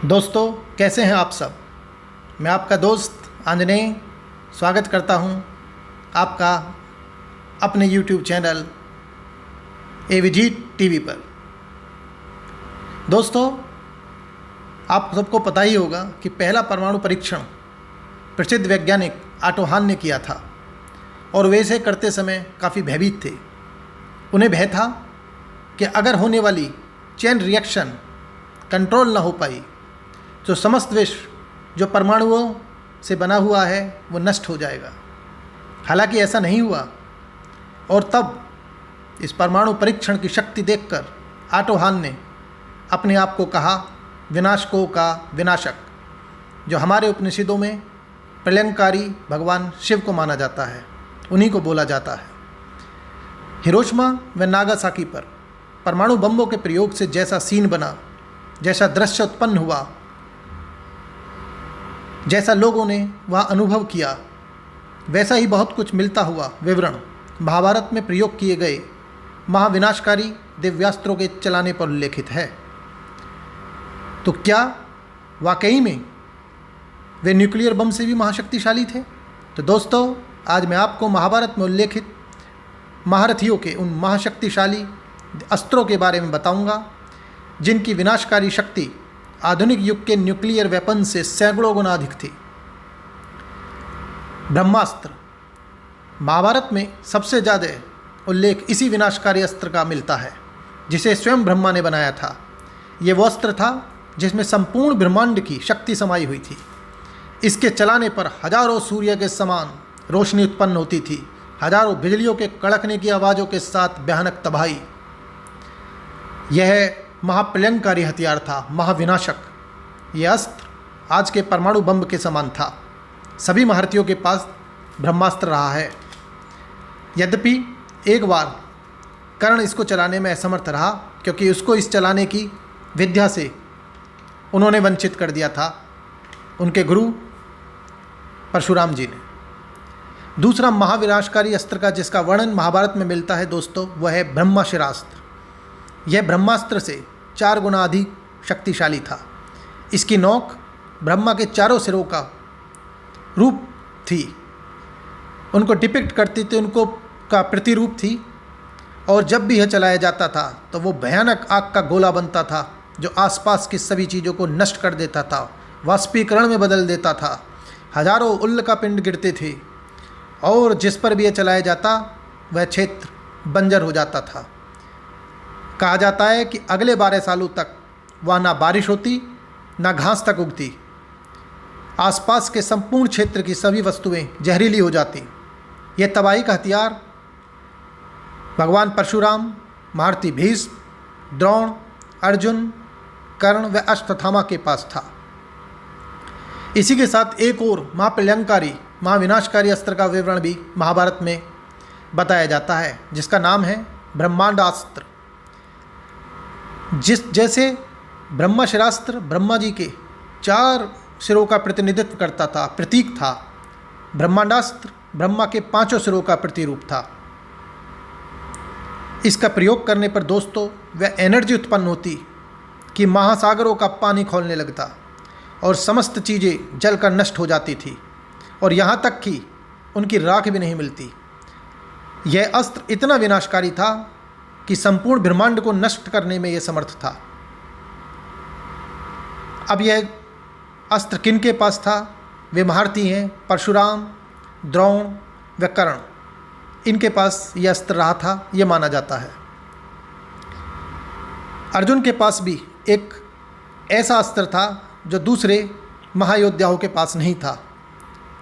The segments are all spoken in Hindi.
दोस्तों, कैसे हैं आप सब। मैं आपका दोस्त आंजनेय स्वागत करता हूं आपका अपने YouTube चैनल AVG TV पर। दोस्तों, आप सबको पता ही होगा कि पहला परमाणु परीक्षण प्रसिद्ध वैज्ञानिक ऑटो हान ने किया था और वे इसे करते समय काफ़ी भयभीत थे। उन्हें भय था कि अगर होने वाली चेन रिएक्शन कंट्रोल ना हो पाई तो समस्त विश्व जो परमाणुओं से बना हुआ है वो नष्ट हो जाएगा। हालांकि ऐसा नहीं हुआ और तब इस परमाणु परीक्षण की शक्ति देखकर ऑटो हान ने अपने आप को कहा विनाशकों का विनाशक, जो हमारे उपनिषदों में प्रलयंकारी भगवान शिव को माना जाता है, उन्हीं को बोला जाता है। हिरोशिमा व नागासाकी पर परमाणु बम्बों के प्रयोग से जैसा सीन बना, जैसा दृश्य उत्पन्न हुआ, जैसा लोगों ने वह अनुभव किया, वैसा ही बहुत कुछ मिलता हुआ विवरण महाभारत में प्रयोग किए गए महाविनाशकारी दिव्यास्त्रों के चलाने पर उल्लेखित है। तो क्या वाकई में वे न्यूक्लियर बम से भी महाशक्तिशाली थे? तो दोस्तों, आज मैं आपको महाभारत में उल्लेखित महारथियों के उन महाशक्तिशाली अस्त्रों के बारे में बताऊंगा जिनकी विनाशकारी शक्ति आधुनिक युग के न्यूक्लियर वेपन से सैकड़ों गुना अधिक थी। ब्रह्मास्त्र। महाभारत में सबसे ज़्यादा उल्लेख इसी विनाशकारी अस्त्र का मिलता है जिसे स्वयं ब्रह्मा ने बनाया था। ये वो अस्त्र था जिसमें संपूर्ण ब्रह्मांड की शक्ति समाई हुई थी। इसके चलाने पर हजारों सूर्य के समान रोशनी उत्पन्न होती थी, हजारों बिजलियों के कड़कने की आवाज़ों के साथ भयानक तबाही। यह महाप्रलयंकारी हथियार था, महाविनाशक। यह अस्त्र आज के परमाणु बम के समान था। सभी महारथियों के पास ब्रह्मास्त्र रहा है। यद्यपि एक बार कर्ण इसको चलाने में असमर्थ रहा, क्योंकि उसको इस चलाने की विद्या से उन्होंने वंचित कर दिया था उनके गुरु परशुराम जी ने। दूसरा महाविनाशकारी अस्त्र का जिसका वर्णन महाभारत में मिलता है दोस्तों, वह है ब्रह्माशिरास्त्र। यह ब्रह्मास्त्र से 4 गुना अधिक शक्तिशाली था। इसकी नोक ब्रह्मा के चारों सिरों का रूप थी, उनको डिपिक्ट करती थी, उनको का प्रतिरूप थी। और जब भी यह चलाया जाता था तो वो भयानक आग का गोला बनता था जो आसपास की सभी चीज़ों को नष्ट कर देता था, वाष्पीकरण में बदल देता था। हजारों उल्कापिंड गिरते थे और जिस पर भी यह चलाया जाता वह क्षेत्र बंजर हो जाता था। कहा जाता है कि अगले 12 सालों तक वहाँ ना बारिश होती, ना घास तक उगती। आसपास के संपूर्ण क्षेत्र की सभी वस्तुएं जहरीली हो जाती। यह तबाही का हथियार भगवान परशुराम, महारथी भीष्म, द्रोण, अर्जुन, कर्ण व अश्वत्थामा के पास था। इसी के साथ एक और महाप्रलयंकारी महाविनाशकारी अस्त्र का विवरण भी महाभारत में बताया जाता है जिसका नाम है ब्रह्मांडास्त्र। जैसे ब्रह्माशिरास्त्र ब्रह्मा जी के 4 सिरों का प्रतिनिधित्व करता था, प्रतीक था, ब्रह्मांडास्त्र ब्रह्मा के 5 सिरों का प्रतिरूप था। इसका प्रयोग करने पर दोस्तों वह एनर्जी उत्पन्न होती कि महासागरों का पानी खौलने लगता और समस्त चीज़ें जलकर नष्ट हो जाती थी और यहाँ तक कि उनकी राख भी नहीं मिलती। यह अस्त्र इतना विनाशकारी था कि संपूर्ण ब्रह्मांड को नष्ट करने में यह समर्थ था। अब यह अस्त्र किन के पास था? वे महारथी हैं परशुराम, द्रोण व कर्ण। इनके पास यह अस्त्र रहा था, यह माना जाता है। अर्जुन के पास भी एक ऐसा अस्त्र था जो दूसरे महायोद्धाओं के पास नहीं था।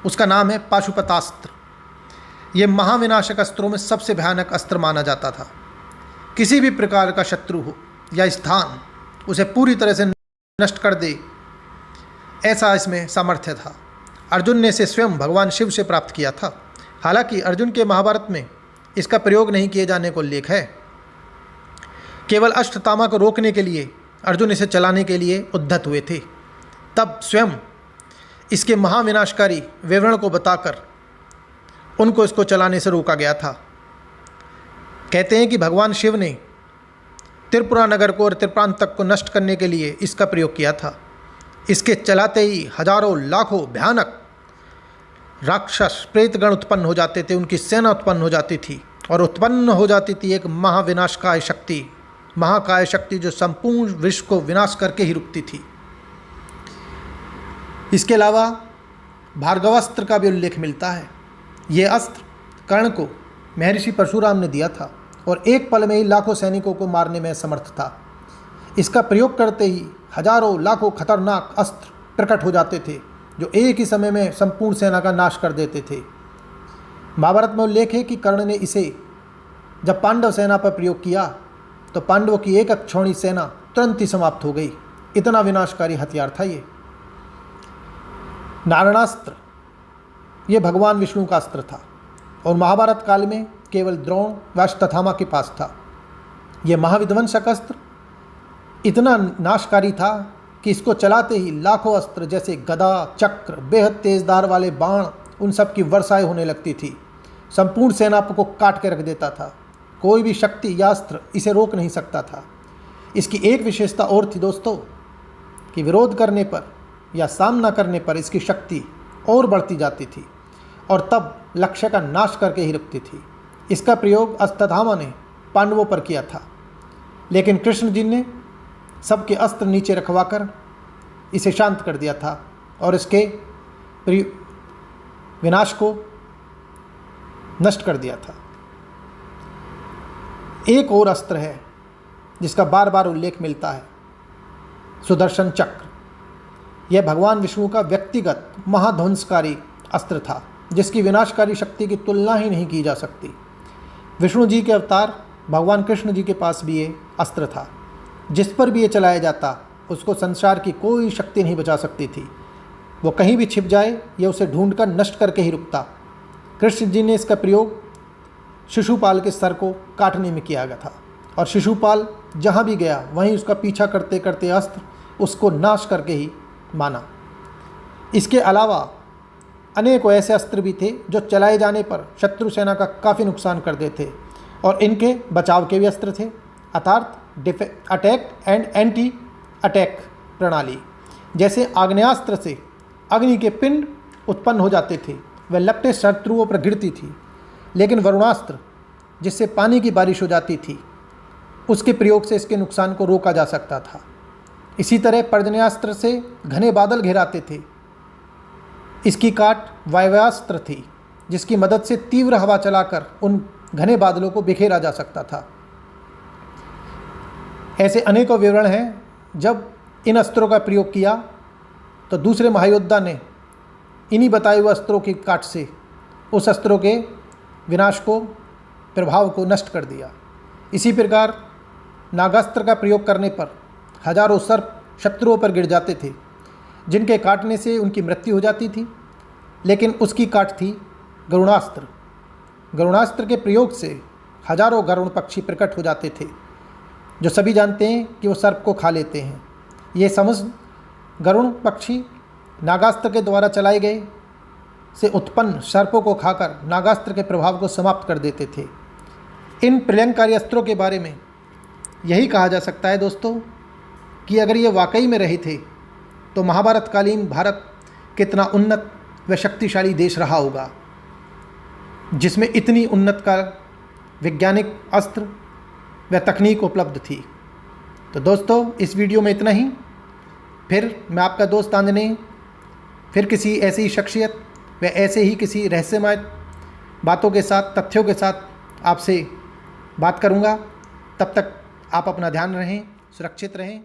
उसका नाम है पाशुपतास्त्र। यह महाविनाशक अस्त्रों में सबसे भयानक अस्त्र माना जाता था। किसी भी प्रकार का शत्रु हो या स्थान उसे पूरी तरह से नष्ट कर दे, ऐसा इसमें सामर्थ्य था। अर्जुन ने इसे स्वयं भगवान शिव से प्राप्त किया था। हालांकि अर्जुन के महाभारत में इसका प्रयोग नहीं किए जाने को उल्लेख है। केवल अश्वत्थामा को रोकने के लिए अर्जुन इसे चलाने के लिए उद्यत हुए थे। तब स्वयं इसके महाविनाशकारी विवरण को बताकर उनको इसको चलाने से रोका गया था। कहते हैं कि भगवान शिव ने त्रिपुरा नगर को और त्रिप्रांतक को नष्ट करने के लिए इसका प्रयोग किया था। इसके चलाते ही हजारों लाखों भयानक राक्षस प्रेतगण उत्पन्न हो जाते थे, उनकी सेना उत्पन्न हो जाती थी और उत्पन्न हो जाती थी एक महाविनाशकाय शक्ति, महाकाय शक्ति जो संपूर्ण विश्व को विनाश करके ही रुकती थी। इसके अलावा भार्गवास्त्र का भी उल्लेख मिलता है। ये अस्त्र कर्ण को महर्षि परशुराम ने दिया था और एक पल में ही लाखों सैनिकों को मारने में समर्थ था। इसका प्रयोग करते ही हजारों लाखों खतरनाक अस्त्र प्रकट हो जाते थे जो एक ही समय में संपूर्ण सेना का नाश कर देते थे। महाभारत में उल्लेख है कि कर्ण ने इसे जब पांडव सेना पर प्रयोग किया तो पांडवों की एक अक्षौणी सेना तुरंत ही समाप्त हो गई। इतना विनाशकारी हथियार था ये। नारायणास्त्र ये भगवान विष्णु का अस्त्र था और महाभारत काल में केवल द्रोण व अश्वत्थामा के पास था। यह महाविध्वंसक अस्त्र इतना नाशकारी था कि इसको चलाते ही लाखों अस्त्र जैसे गदा, चक्र, बेहद तेजधार वाले बाण, उन सब की वर्षाएँ होने लगती थी। संपूर्ण सेना को काट के रख देता था। कोई भी शक्ति या अस्त्र इसे रोक नहीं सकता था। इसकी एक विशेषता और थी दोस्तों कि विरोध करने पर या सामना करने पर इसकी शक्ति और बढ़ती जाती थी और तब लक्ष्य का नाश करके ही रुकती थी। इसका प्रयोग अश्वत्थामा ने पांडवों पर किया था, लेकिन कृष्ण जी ने सबके अस्त्र नीचे रखवाकर इसे शांत कर दिया था और इसके विनाश को नष्ट कर दिया था। एक और अस्त्र है जिसका बार बार उल्लेख मिलता है, सुदर्शन चक्र। यह भगवान विष्णु का व्यक्तिगत महाध्वंसकारी अस्त्र था जिसकी विनाशकारी शक्ति की तुलना ही नहीं की जा सकती। विष्णु जी के अवतार भगवान कृष्ण जी के पास भी ये अस्त्र था। जिस पर भी ये चलाया जाता उसको संसार की कोई शक्ति नहीं बचा सकती थी। वो कहीं भी छिप जाए ये उसे ढूंढकर नष्ट करके ही रुकता। कृष्ण जी ने इसका प्रयोग शिशुपाल के सर को काटने में किया गया था और शिशुपाल जहाँ भी गया वहीं उसका पीछा करते करते अस्त्र उसको नाश करके ही माना। इसके अलावा अनेकों ऐसे अस्त्र भी थे जो चलाए जाने पर शत्रु सेना का काफ़ी नुकसान कर देते और इनके बचाव के भी अस्त्र थे, अर्थात अटैक एंड एंटी अटैक प्रणाली। जैसे आग्नेयास्त्र से अग्नि के पिंड उत्पन्न हो जाते थे, वह लपटें शत्रुओं पर गिरती थी, लेकिन वरुणास्त्र जिससे पानी की बारिश हो जाती थी उसके प्रयोग से इसके नुकसान को रोका जा सकता था। इसी तरह पर्जन्यास्त्र से घने बादल घेराते थे। इसकी काट वायव्यास्त्र थी जिसकी मदद से तीव्र हवा चलाकर उन घने बादलों को बिखेरा जा सकता था। ऐसे अनेकों विवरण हैं। जब इन अस्त्रों का प्रयोग किया तो दूसरे महायोद्धा ने इन्हीं बताए हुए अस्त्रों की काट से उस अस्त्रों के विनाश को, प्रभाव को नष्ट कर दिया। इसी प्रकार नागास्त्र का प्रयोग करने पर हजारों सर्प शत्रुओं पर गिर जाते थे जिनके काटने से उनकी मृत्यु हो जाती थी, लेकिन उसकी काट थी गरुणास्त्र। गरुणास्त्र के प्रयोग से हजारों गरुण पक्षी प्रकट हो जाते थे जो सभी जानते हैं कि वो सर्प को खा लेते हैं। ये समस्त गरुण पक्षी नागास्त्र के द्वारा चलाए गए से उत्पन्न सर्पों को खाकर नागास्त्र के प्रभाव को समाप्त कर देते थे। इन प्रलयंकारी अस्त्रों के बारे में यही कहा जा सकता है दोस्तों कि अगर ये वाकई में रहे थे तो महाभारतकालीन भारत कितना उन्नत व शक्तिशाली देश रहा होगा, जिसमें इतनी उन्नत का वैज्ञानिक अस्त्र व तकनीक उपलब्ध थी। तो दोस्तों इस वीडियो में इतना ही। फिर मैं आपका दोस्त आंजनेय फिर किसी ऐसी ही शख्सियत व ऐसे ही किसी रहस्यमय बातों के साथ, तथ्यों के साथ आपसे बात करूंगा। तब तक आप अपना ध्यान रहें, सुरक्षित रहें।